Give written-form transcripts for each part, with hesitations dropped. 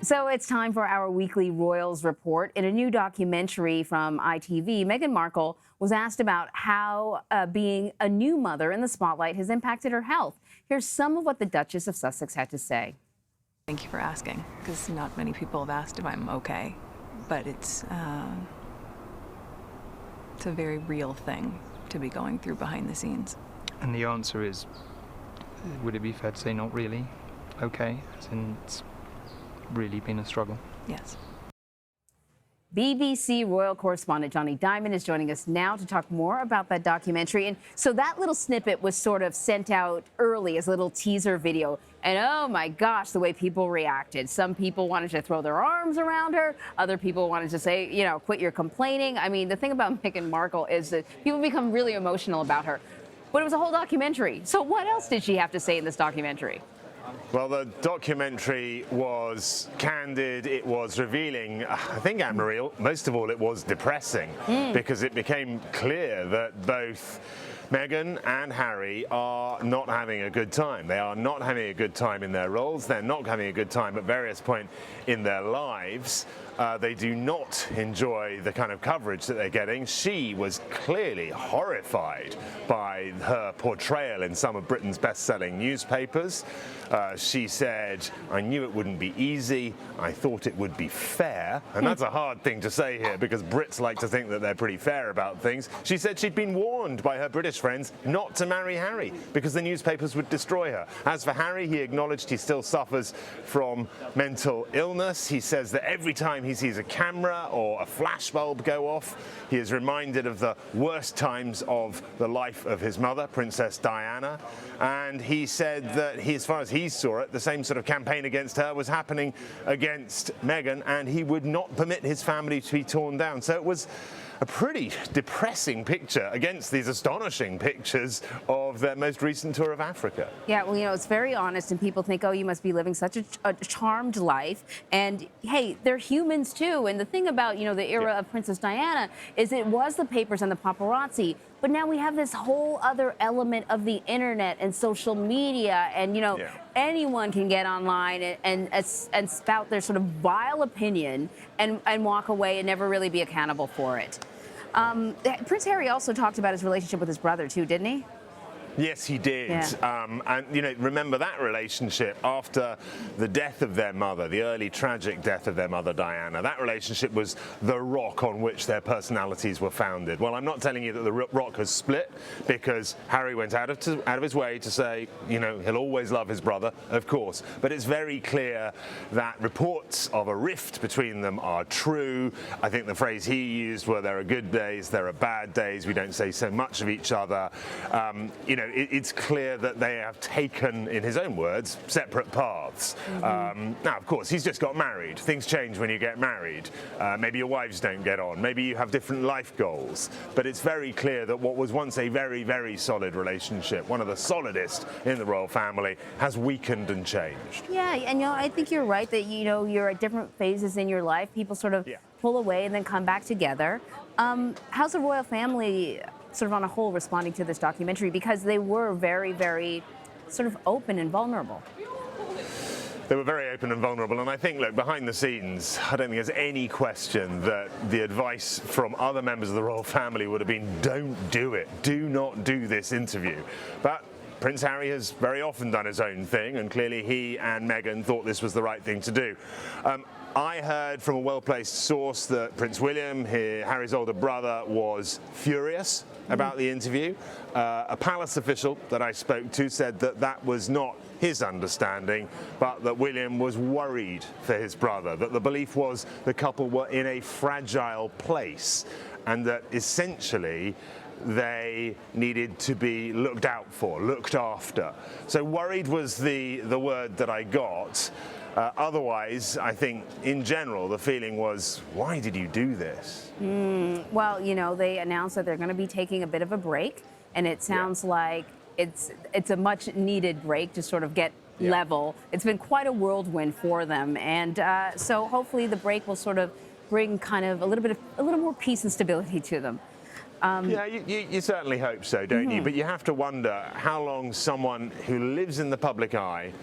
So it's time for our weekly Royals report. In a new documentary from ITV, Meghan Markle was asked about how being a new mother in the spotlight has impacted her health. Here's some of what the Duchess of Sussex had to say. Thank you for asking, because not many people have asked if I'm okay, but it's a very real thing to be going through behind the scenes. And the answer is, would it be fair to say not really okay, since it's really been a struggle? Yes. BBC royal correspondent Jonny Dymond is joining us now to talk more about that documentary. And so that little snippet was sort of sent out early as a little teaser video. And oh my gosh, the way people reacted. Some people wanted to throw their arms around her. Other people wanted to say, you know, quit your complaining. I mean, the thing about Meghan Markle is that people become really emotional about her. But it was a whole documentary. So what else did she have to say in this documentary? Well, the documentary was candid, it was revealing, I think, Anne-Marie, most of all it was depressing, because it became clear that both Meghan and Harry are not having a good time. They are not having a good time in their roles. They're not having a good time at various points in their lives. They do not enjoy the kind of coverage that they're getting. She was clearly horrified by her portrayal in some of Britain's best-selling newspapers. She said, "I knew it wouldn't be easy. I thought it would be fair." And that's a hard thing to say here, because Brits like to think that they're pretty fair about things. She said she'd been warned by her British friends not to marry Harry because the newspapers would destroy her. As for Harry, he acknowledged he still suffers from mental illness. He says that every time he sees a camera or a flashbulb go off, he is reminded of the worst times of the life of his mother, Princess Diana. And he said that as far as he saw it, the same sort of campaign against her was happening against Meghan, and he would not permit his family to be torn down. So it was a pretty depressing picture against these astonishing pictures of their most recent tour of Africa. Yeah, well, you know, it's very honest, and people think, oh, you must be living such a charmed life. And hey, they're humans too. And the thing about, you know, the era of Princess Diana is it was the papers and the paparazzi. But now we have this whole other element of the internet and social media, and, you know, anyone can get online and spout their sort of vile opinion and walk away and never really be accountable for it. Prince Harry also talked about his relationship with his brother too, didn't he? Yes, he did. Yeah. And, you know, remember that relationship after the death of their mother, the early tragic death of their mother, Diana. That relationship was the rock on which their personalities were founded. Well, I'm not telling you that the rock has split, because Harry went out of his way to say, you know, he'll always love his brother, of course. But it's very clear that reports of a rift between them are true. I think the phrase he used were, there are good days, there are bad days, we don't say so much of each other. You know, it's clear that they have taken, in his own words, separate paths. Now, of course, he's just got married. Things change when you get married. Maybe your wives don't get on. Maybe you have different life goals. But it's very clear that what was once a very, very solid relationship, one of the solidest in the royal family, has weakened and changed. Yeah, and, you know, I think you're right that, you know, you're at different phases in your life. People sort of pull away and then come back together. How's the royal family sort of on a whole responding to this documentary, because they were very, very sort of open and vulnerable? They were very open and vulnerable, and I think, look, behind the scenes, I don't think there's any question that the advice from other members of the royal family would have been, don't do it, do not do this interview. But Prince Harry has very often done his own thing, and clearly he and Meghan thought this was the right thing to do. I heard from a well-placed source that Prince William, Harry's older brother, was furious about the interview. A palace official that I spoke to said that that was not his understanding, but that William was worried for his brother, that the belief was the couple were in a fragile place, and that essentially they needed to be looked out for, looked after. So worried was the word that I got. Otherwise, I think, in general, the feeling was, why did you do this? Well, you know, they announced that they're going to be taking a bit of a break, and it sounds like it's a much-needed break to sort of get level. It's been quite a whirlwind for them, and so hopefully the break will sort of bring kind of a little more peace and stability to them. Yeah, you certainly hope so, don't you? But you have to wonder how long someone who lives in the public eye,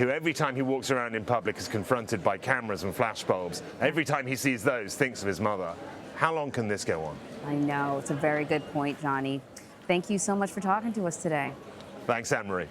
who every time he walks around in public is confronted by cameras and flashbulbs, every time he sees those, thinks of his mother. How long can this go on? I know. It's a very good point, Jonny. Thank you so much for talking to us today. Thanks, Anne-Marie.